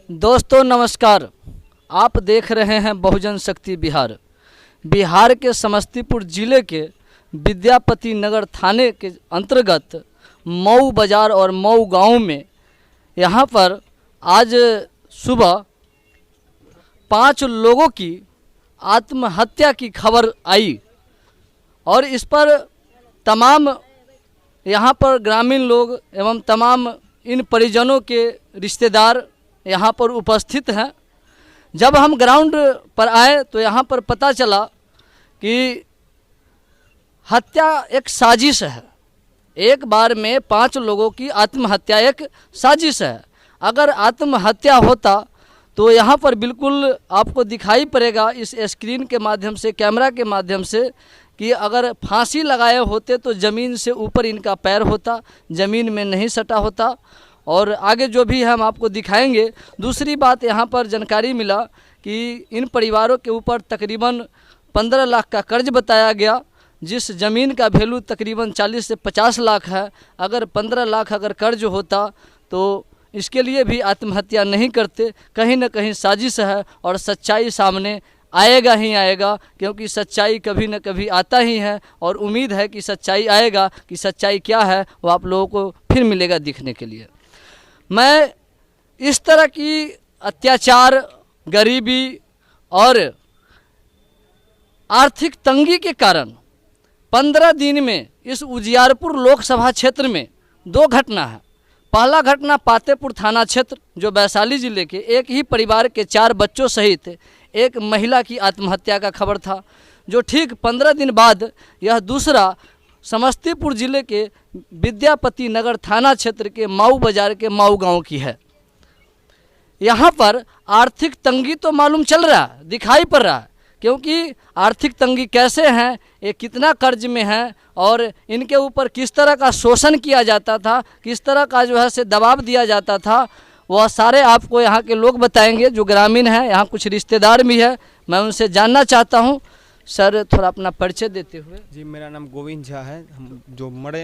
दोस्तों नमस्कार। आप देख रहे हैं बहुजन शक्ति बिहार। बिहार के समस्तीपुर जिले के विद्यापति नगर थाने के अंतर्गत मऊ बाज़ार और मऊ गांव में यहाँ पर आज सुबह 5 लोगों की आत्महत्या की खबर आई और इस पर तमाम यहाँ पर ग्रामीण लोग एवं तमाम इन परिजनों के रिश्तेदार यहाँ पर उपस्थित हैं। जब हम ग्राउंड पर आए तो यहाँ पर पता चला कि हत्या एक साजिश है। एक बार में 5 लोगों की आत्महत्या एक साजिश है। अगर आत्महत्या होता तो यहाँ पर बिल्कुल आपको दिखाई पड़ेगा इस स्क्रीन के माध्यम से, कैमरा के माध्यम से, कि अगर फांसी लगाए होते तो ज़मीन से ऊपर इनका पैर होता, ज़मीन में नहीं सटा होता। और आगे जो भी हम आपको दिखाएंगे। दूसरी बात, यहाँ पर जानकारी मिला कि इन परिवारों के ऊपर तकरीबन 15 लाख का कर्ज बताया गया, जिस ज़मीन का वैल्यू तकरीबन 40 से 50 लाख है। अगर 15 लाख अगर कर्ज होता तो इसके लिए भी आत्महत्या नहीं करते। कहीं ना कहीं साजिश है और सच्चाई सामने आएगा ही आएगा, क्योंकि सच्चाई कभी न कभी आता ही है और उम्मीद है कि सच्चाई आएगा। कि सच्चाई क्या है वो आप लोगों को फिर मिलेगा दिखने के लिए। मैं इस तरह की अत्याचार, गरीबी और आर्थिक तंगी के कारण 15 दिन में इस उजियारपुर लोकसभा क्षेत्र में 2 घटना है। पहला घटना पातेपुर थाना क्षेत्र जो वैशाली जिले के एक ही परिवार के 4 बच्चों सहित एक महिला की आत्महत्या का खबर था, जो ठीक 15 दिन बाद यह दूसरा समस्तीपुर जिले के विद्यापति नगर थाना क्षेत्र के मऊ बाज़ार के मऊ गांव की है। यहाँ पर आर्थिक तंगी तो मालूम चल रहा है, दिखाई पड़ रहा है, क्योंकि आर्थिक तंगी कैसे हैं, ये कितना कर्ज में हैं और इनके ऊपर किस तरह का शोषण किया जाता था, किस तरह का जो है से दबाव दिया जाता था, वह सारे आपको यहाँ के लोग बताएंगे जो ग्रामीण हैं। यहाँ कुछ रिश्तेदार भी है, मैं उनसे जानना चाहता हूँ। सर थोड़ा अपना परिचय देते हुए। जी, मेरा नाम गोविंद झा है। हम जो मरे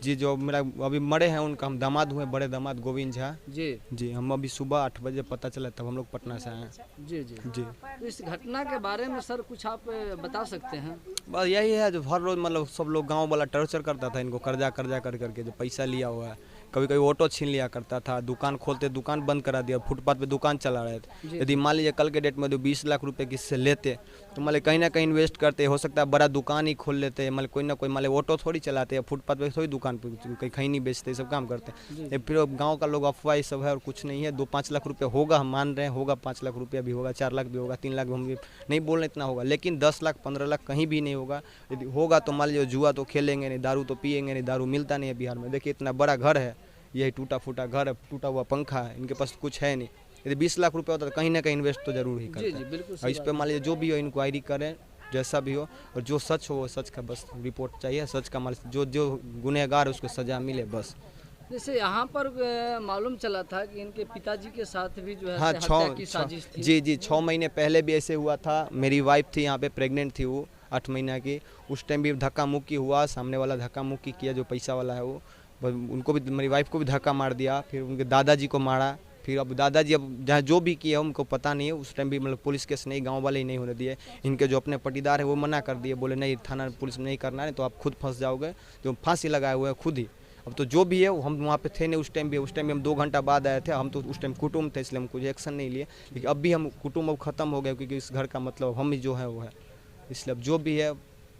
जी, जो मेरा अभी मरे हैं उनका हम दामाद हुए, बड़े दामाद गोविंद झा जी। हम अभी सुबह 8 बजे पता चला तब हम लोग पटना से आए। जी जी जी। तो इस घटना के बारे में सर कुछ आप बता सकते हैं? बस यही है, जो हर रोज मतलब सब लोग गांव वाला टॉर्चर करता था इनको, कर्जा कर करके जो पैसा लिया हुआ है। कभी कभी ऑटो छीन लिया करता था, दुकान खोलते दुकान बंद करा दिया, फुटपाथ पे दुकान चला रहे थे। यदि मान लीजिए कल के डेट में 20 लाख रुपए किससे लेते तो मतलब कहीं ना कहीं इन्वेस्ट करते, हो सकता है बड़ा दुकान ही खोल लेते। मतलब कोई ना कोई मतलब ऑटो थोड़ी चलाते, फुटपाथ पे थोड़ी दुकान पे कहीं नहीं बेचते, सब काम करते। फिर गाँव का लोग अफवाह सब है और कुछ नहीं है। 2-5 लाख रुपये होगा, हम मान रहे हैं होगा, 5 लाख रुपया भी होगा, 4 लाख भी होगा, 3 लाख भी, हम भी नहीं बोल रहे इतना होगा, लेकिन 10 लाख 15 लाख कहीं भी नहीं होगा। यदि होगा तो मान लीजिए जुआ तो खेलेंगे नहीं, दारू तो पिएंगे नहीं, दारू मिलता नहीं है बिहार में। देखिए इतना बड़ा घर है, यही टूटा फूटा घर है, टूटा हुआ पंखा है, इनके पास कुछ है नहीं। यदि 20 लाख रुपये होता तो कहीं ना कहीं इन्वेस्ट तो जरूर ही करते हैं। और इस पर मान लीजिए जो भी हो इंक्वायरी करें, जैसा भी हो, और जो सच हो वो सच का बस रिपोर्ट चाहिए। सच का मान जो गुनहगार है उसको सजा मिले बस। जैसे यहाँ पर मालूम चला था कि इनके पिताजी के साथ भी जो है हाँ, हत्या की साजिश थी। जी 6 महीने पहले भी ऐसे हुआ था। मेरी वाइफ थी यहाँ पे, प्रेग्नेंट थी वो 8 महीना की। उस टाइम भी धक्का मुक्की हुआ, सामने वाला धक्का मुक्की किया जो पैसा वाला है वो, उनको भी, मेरी वाइफ को भी धक्का मार दिया। फिर उनके दादाजी को मारा। फिर अब दादाजी अब जहाँ जो भी किया उनको पता नहीं है। उस टाइम भी मतलब पुलिस केस नहीं, गांव वाले ही नहीं होने दिए। इनके जो अपने पटीदार है वो मना कर दिए, बोले नहीं थाना पुलिस में नहीं करना है, तो आप खुद फंस जाओगे। जो फांसी लगाए हुए हैं खुद ही। अब तो जो भी है हम वहाँ पे थे नहीं उस टाइम भी। उस टाइम भी हम 2 घंटा बाद आए थे। हम तो उस टाइम कुटुम्ब थे, इसलिए हम कुछ एक्शन नहीं लिए। लेकिन अब भी हम कुटुम्ब अब ख़त्म हो गए, क्योंकि इस घर का मतलब हम ही जो है वो है। इसलिए अब जो भी है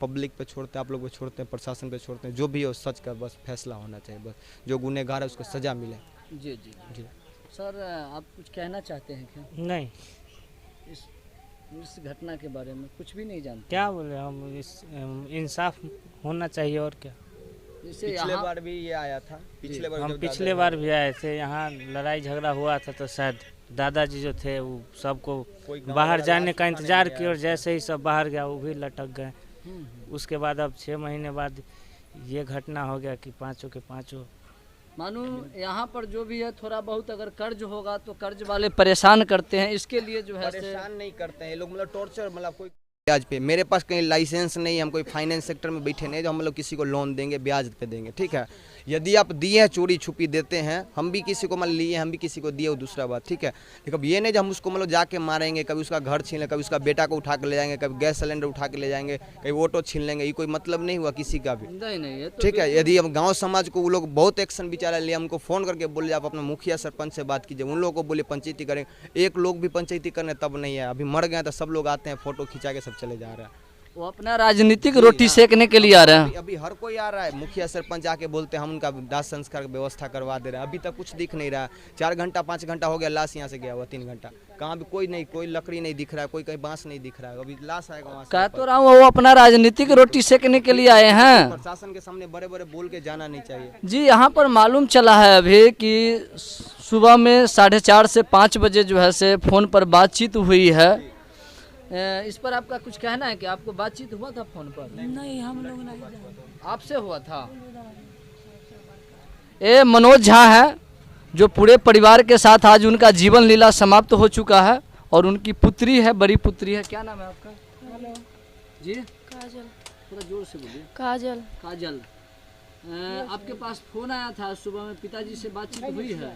पब्लिक पे छोड़ते हैं, आप लोग पे छोड़ते हैं, प्रशासन पे छोड़ते हैं। जो भी हो सच का बस फैसला होना चाहिए, बस जो गुनहगार है उसको सज़ा मिले। जी जी जी। सर आप कुछ कहना चाहते हैं क्या? नहीं, इस घटना के बारे में कुछ भी नहीं जानते? क्या बोले हम, इंसाफ होना चाहिए और क्या। जैसे पिछले बार भी ये आया था, हम पिछले बार भी आए थे, यहाँ लड़ाई झगड़ा हुआ था तो शायद दादाजी जो थे वो सबको बाहर जाने का इंतजार किया और जैसे ही सब बाहर गया वो भी लटक गए। उसके बाद अब 6 महीने बाद ये घटना हो गया कि 5 के 5 मानो यहाँ पर जो भी है थोड़ा बहुत अगर कर्ज होगा तो कर्ज वाले परेशान करते हैं। इसके लिए जो है परेशान नहीं करते हैं ये लोग, मतलब टॉर्चर, मतलब कोई ब्याज पे। मेरे पास कहीं लाइसेंस नहीं, हम कोई फाइनेंस सेक्टर में बैठे नहीं जो हम लोग किसी को लोन देंगे ब्याज पे देंगे, ठीक है। यदि आप दिए हैं, चोरी छुपी देते हैं, हम भी किसी को मान लिए, हम भी किसी को दिए, वो दूसरा बात, ठीक है। लेकिन अब ये नहीं जो हम उसको मतलब जाके मारेंगे, कभी उसका घर छीन लेंगे, कभी उसका बेटा को उठा के ले जाएंगे, कभी गैस सिलेंडर उठा के ले जाएंगे, कभी ऑटो छीन लेंगे, ये कोई मतलब नहीं हुआ किसी का भी, नहीं है तो ठीक है। यदि हम गांव समाज को वो लोग बहुत एक्शन बेचारा लिए, हमको फ़ोन करके बोले आप अपना मुखिया सरपंच से बात कीजिए, उन लोगों को बोले पंचायती करेंगे, एक लोग भी पंचायती करने तब नहीं है। अभी मर गए तो सब लोग आते हैं, फोटो खिंचा के सब चले जा रहे हैं। वो अपना राजनीतिक रोटी सेकने के लिए आ रहे हैं। अभी हर कोई आ रहा है, मुखिया सरपंच आके बोलते हैं हम उनका दाह संस्कार की व्यवस्था करवा दे रहे हैं, अभी तक कुछ दिख नहीं रहा। 4 घंटा 5 घंटा हो गया, लाश यहाँ से गया हुआ 3 घंटा, कहाँ भी कोई नहीं, कोई लकड़ी नहीं दिख रहा है, कोई कहीं बांस नहीं दिख रहा है, अभी लाश आएगा वहाँ से। कह तो रहा हूँ वो अपना राजनीतिक रोटी सेकने के लिए आए हैं। प्रशासन के सामने बड़े बड़े बोल के जाना नहीं चाहिए। जी, यहाँ पर मालूम चला है अभी कि सुबह में 4:30 से 5 बजे जो है से फ़ोन पर बातचीत हुई है। इस पर आपका कुछ कहना है कि आपको बातचीत हुआ था फ़ोन पर? नहीं, हम लोग नहीं जानते। आपसे हुआ था? ये मनोज झा है जो पूरे परिवार के साथ आज उनका जीवन लीला समाप्त हो चुका है और उनकी पुत्री है, बड़ी पुत्री है। क्या नाम है आपका? हेलो जी, काजल। थोड़ा जोर से बोलिए। काजल। काजल, आपके पास फोन आया था सुबह में, पिताजी से बातचीत हुई है?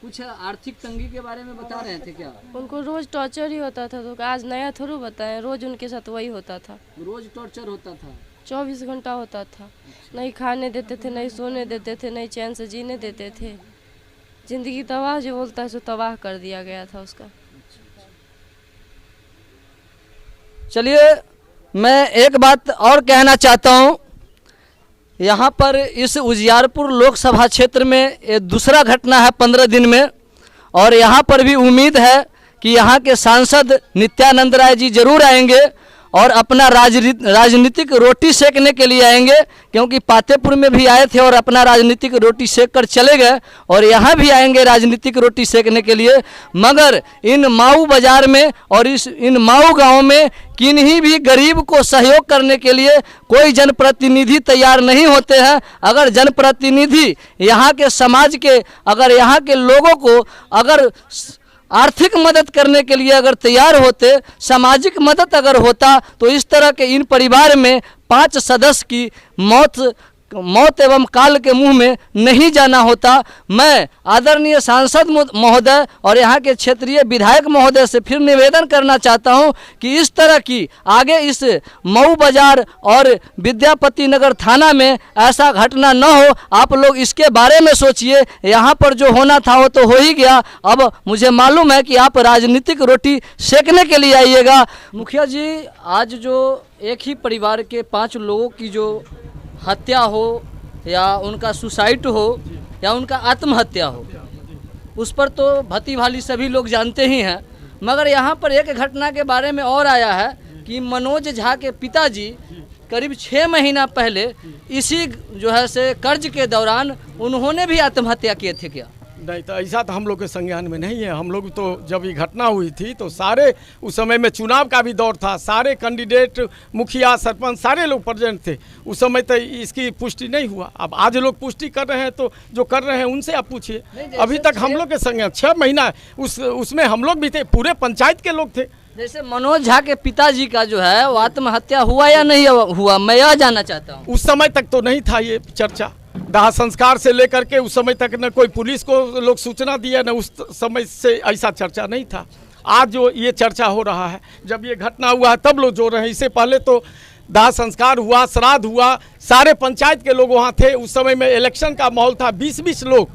कुछ आर्थिक तंगी के बारे में बता रहे थे क्या? उनको रोज टॉर्चर ही होता था, तो आज नया थोड़ा बताएं, रोज उनके साथ वही होता था। रोज टॉर्चर होता था? 24 घंटा होता था। नहीं खाने देते थे, नहीं सोने देते थे, नहीं चैन से जीने देते थे। जिंदगी तबाह जो बोलता है सो तबाह कर दिया गया था उसका। चलिए, मैं एक बात और कहना चाहता हूँ। यहाँ पर इस उजियारपुर लोकसभा क्षेत्र में ये दूसरा घटना है 15 दिन में, और यहाँ पर भी उम्मीद है कि यहाँ के सांसद नित्यानंद राय जी जरूर आएंगे और अपना राजनीतिक रोटी सेकने के लिए आएंगे, क्योंकि पातेपुर में भी आए थे और अपना राजनीतिक रोटी सेक कर चले गए, और यहाँ भी आएंगे राजनीतिक रोटी सेकने के लिए। मगर इन माऊ बाजार में और इन माऊ गांव में किन्हीं भी गरीब को सहयोग करने के लिए कोई जनप्रतिनिधि तैयार नहीं होते हैं। अगर जनप्रतिनिधि यहाँ के समाज के, अगर यहाँ के लोगों को अगर आर्थिक मदद करने के लिए अगर तैयार होते, सामाजिक मदद अगर होता, तो इस तरह के इन परिवार में 5 सदस्य की मौत एवं काल के मुंह में नहीं जाना होता। मैं आदरणीय सांसद महोदय और यहाँ के क्षेत्रीय विधायक महोदय से फिर निवेदन करना चाहता हूँ कि इस तरह की आगे इस मऊ बाजार और विद्यापति नगर थाना में ऐसा घटना न हो। आप लोग इसके बारे में सोचिए। यहाँ पर जो होना था वो तो हो ही गया। अब मुझे मालूम है कि आप राजनीतिक रोटी सेकने के लिए आइएगा। मुखिया जी, आज जो एक ही परिवार के 5 लोगों की जो हत्या हो या उनका सुसाइड हो या उनका आत्महत्या हो, उस पर तो भली भाली सभी लोग जानते ही हैं। मगर यहाँ पर एक घटना के बारे में और आया है कि मनोज झा के पिताजी करीब 6 महीना पहले इसी जो है से कर्ज के दौरान उन्होंने भी आत्महत्या किए थे क्या? नहीं, तो ऐसा तो हम लोग के संज्ञान में नहीं है। हम लोग तो जब ये घटना हुई थी तो सारे उस समय में चुनाव का भी दौर था, सारे कैंडिडेट, मुखिया, सरपंच सारे लोग प्रेजेंट थे। उस समय तो इसकी पुष्टि नहीं हुआ। अब आज लोग पुष्टि कर रहे हैं, तो जो कर रहे हैं उनसे आप पूछिए। अभी तक हम लोग के संज्ञान 6 महीना उसमें हम लोग भी थे, पूरे पंचायत के लोग थे। जैसे मनोज झा के पिताजी का जो है वो आत्महत्या हुआ या नहीं हुआ, मैं यह जानना चाहता हूँ। उस समय तक तो नहीं था ये चर्चा। दाह संस्कार से लेकर के उस समय तक न कोई पुलिस को लोग सूचना दिया, न उस समय से ऐसा चर्चा नहीं था। आज जो ये चर्चा हो रहा है, जब ये घटना हुआ है तब लोग जोड़ रहे हैं। इससे पहले तो दाह संस्कार हुआ, श्राद्ध हुआ, सारे पंचायत के लोग वहाँ थे। उस समय में इलेक्शन का माहौल था, 20-20 लोग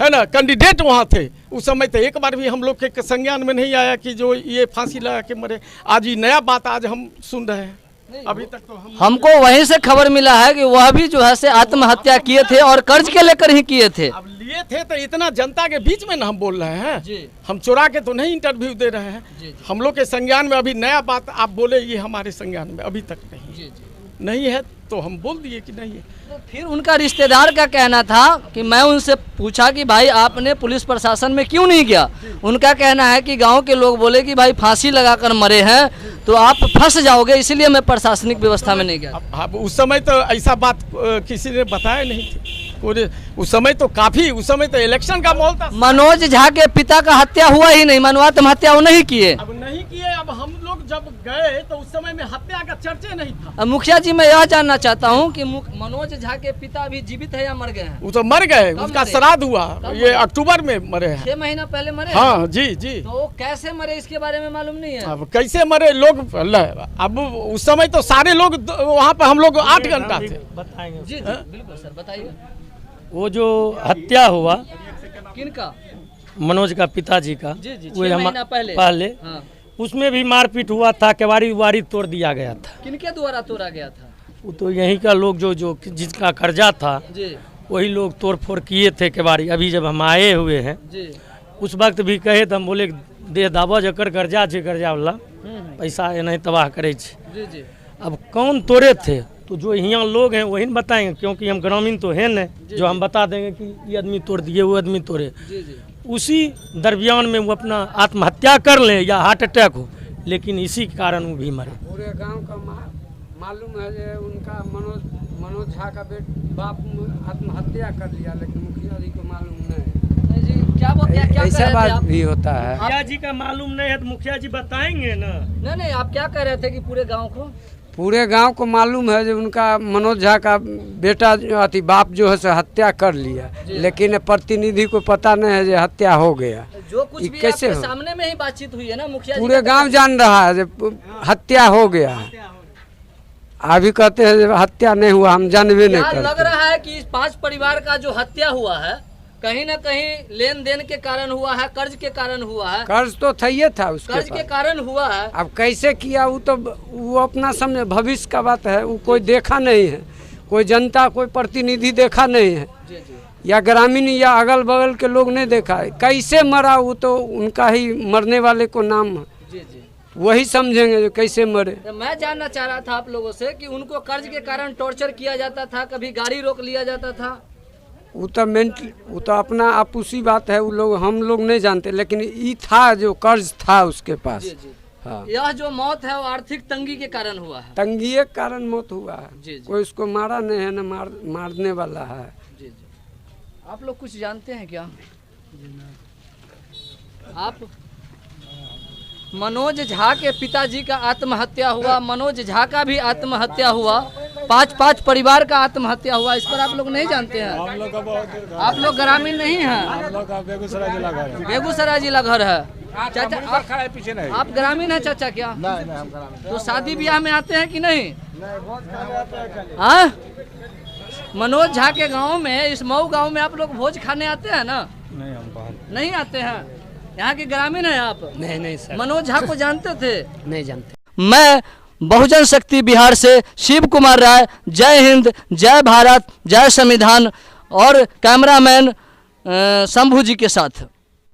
है ना कैंडिडेट वहाँ थे। उस समय तो एक बार भी हम लोग के संज्ञान में नहीं आया कि जो ये फांसी लगा के मरे। आज ये नया बात आज हम सुन रहे हैं। अभी तक तो हमको वहीं से खबर मिला है कि वह भी जो है से आत्महत्या किए थे और कर्ज के लेकर ही किए थे। अब लिए थे तो इतना जनता के बीच में ना हम बोल रहे हैं जी। हम चुरा के तो नहीं इंटरव्यू दे रहे हैं जी। हम लोग के संज्ञान में अभी नया बात आप बोले, ये हमारे संज्ञान में अभी तक नहीं नहीं है, तो हम बोल दिए कि नहीं है। तो फिर उनका रिश्तेदार का कहना था कि मैं उनसे पूछा कि भाई आपने पुलिस प्रशासन में क्यों नहीं गया। उनका कहना है कि गांव के लोग बोले कि भाई फांसी लगाकर मरे हैं तो आप फंस जाओगे, इसलिए मैं प्रशासनिक व्यवस्था में नहीं गया। अब उस समय तो ऐसा बात किसी ने बताया नहीं थी। उस समय तो काफी, उस समय तो इलेक्शन का माहौल था। मनोज झा के पिता का हत्या हुआ ही नहीं, आत्महत्या वो नहीं किए। अब नहीं किए, अब अब हम लोग जब गए तो उस समय में हत्या का चर्चा नहीं था। अब मुखिया जी मैं यह जानना चाहता हूँ कि मनोज झा के पिता अभी जीवित है या मर गए हैं? वो तो मर गए, कब उसका मरे? श्राद्ध हुआ, कब ये मरे? अक्टूबर में मरे हैं। 6 महीना पहले मरे? हाँ जी जी। तो वो कैसे मरे इसके बारे में मालूम नहीं है? अब कैसे मरे लोग, अब उस समय तो सारे लोग वहाँ पे, हम लोग 8 घंटा थे। बताएंगे। जी जी बिल्कुल सर बताइए। वो जो हत्या हुआ किनका? मनोज का पिताजी का, जी जी वो 6 हम महीना पहले। पहले हाँ। उसमें भी मारपीट हुआ था, केवाड़ी वाड़ी तोड़ दिया गया था। किनके द्वारा तोड़ा गया था? वो तो यहीं का लोग जो जिसका कर्जा था जी वही लोग तोड़ फोड़ किए थे केवाड़ी। अभी जब हम आए हुए हैं जी उस वक्त भी कहे तो हम बोले दे दाबा जकर कर्जा छे, कर्जा वाला पैसा ये नहीं तबाह करे छे। जी जी अब कौन तोड़े थे तो जो यहाँ लोग हैं वही न बताएंगे, क्योंकि हम ग्रामीण तो हैं नहीं जो हम बता देंगे कि ये आदमी तोड़ दिए, वो आदमी तोड़े। जी जी उसी दरमियान में वो अपना आत्महत्या कर लें या हार्ट अटैक हो, लेकिन इसी के कारण वो भी मरे। पूरे गांव का मालूम है जो उनका मनोज झा का बाप आत्महत्या कर लिया, लेकिन मुखिया जी को मालूम नहीं। जी क्या क्या ऐसा कह रहे थे बात आप? भी होता है। मुखिया जी का मालूम नहीं है तो मुखिया जी बताएंगे ना। नहीं नहीं आप क्या कह रहे थे कि पूरे गांव को? पूरे गांव को मालूम है जो उनका मनोज झा का बेटा अति बाप जो है सो हत्या कर लिया, लेकिन प्रतिनिधि को पता नहीं है जो हत्या हो गया। जो कुछ ये भी कैसे आपके हो? सामने में ही बातचीत हुई है ना मुखिया जी पूरे का गांव जान रहा है जो हत्या हो गया है। अभी कहते हैं जो हत्या नहीं हुआ, हम जानबे नहीं क्या लग करते। रहा है कि इस 5 परिवार का जो हत्या हुआ है कहीं न कहीं लेन देन के कारण हुआ है, कर्ज के कारण हुआ है? कर्ज तो थैये था उसके कर्ज के पास। कारण हुआ है। अब कैसे किया वो अपना सामने भविष्य का बात है, वो कोई देखा नहीं है, कोई जनता कोई प्रतिनिधि देखा नहीं है, जी जी या ग्रामीण या अगल बगल के लोग नहीं देखा है। कैसे मरा वो तो उनका ही मरने वाले को नाम है, जी जी वही समझेंगे जो कैसे मरे। तो मैं जानना चाह रहा था आप लोगों से कि उनको कर्ज के कारण टॉर्चर किया जाता था, कभी गाड़ी रोक लिया जाता था? वो तो अपना आपूसी बात है, वो लोग हम लोग नहीं जानते, लेकिन ये था जो कर्ज था उसके पास। जी जी हाँ, यह जो मौत है वो आर्थिक तंगी के कारण हुआ है। तंगी के कारण मौत हुआ है। जी जी कोई उसको मारा नहीं है, न मारने वाला है। जी जी आप लोग कुछ जानते हैं क्या? आप मनोज झा के पिताजी का आत्महत्या हुआ, मनोज झा का भी आत्महत्या हुआ, 5 परिवार का आत्महत्या हुआ, इस पर आप लोग नहीं जानते हैं? आप लोग ग्रामीण नहीं हैं? बेगूसराय जिला घर है। चाचा आप ग्रामीण हैं चाचा क्या? तो शादी ब्याह में आते हैं कि नहीं? हाँ मनोज झा के गांव में, इस मऊ गांव में आप लोग भोज खाने आते हैं ना? नहीं हम बाहर नहीं आते हैं। यहाँ के ग्रामीण हैं आप? नहीं सर, मनोज झा को जानते थे? नहीं जानते। मैं बहुजन शक्ति बिहार से शिव कुमार राय, जय हिंद, जय भारत, जय संविधान और कैमरामैन शंभू जी के साथ।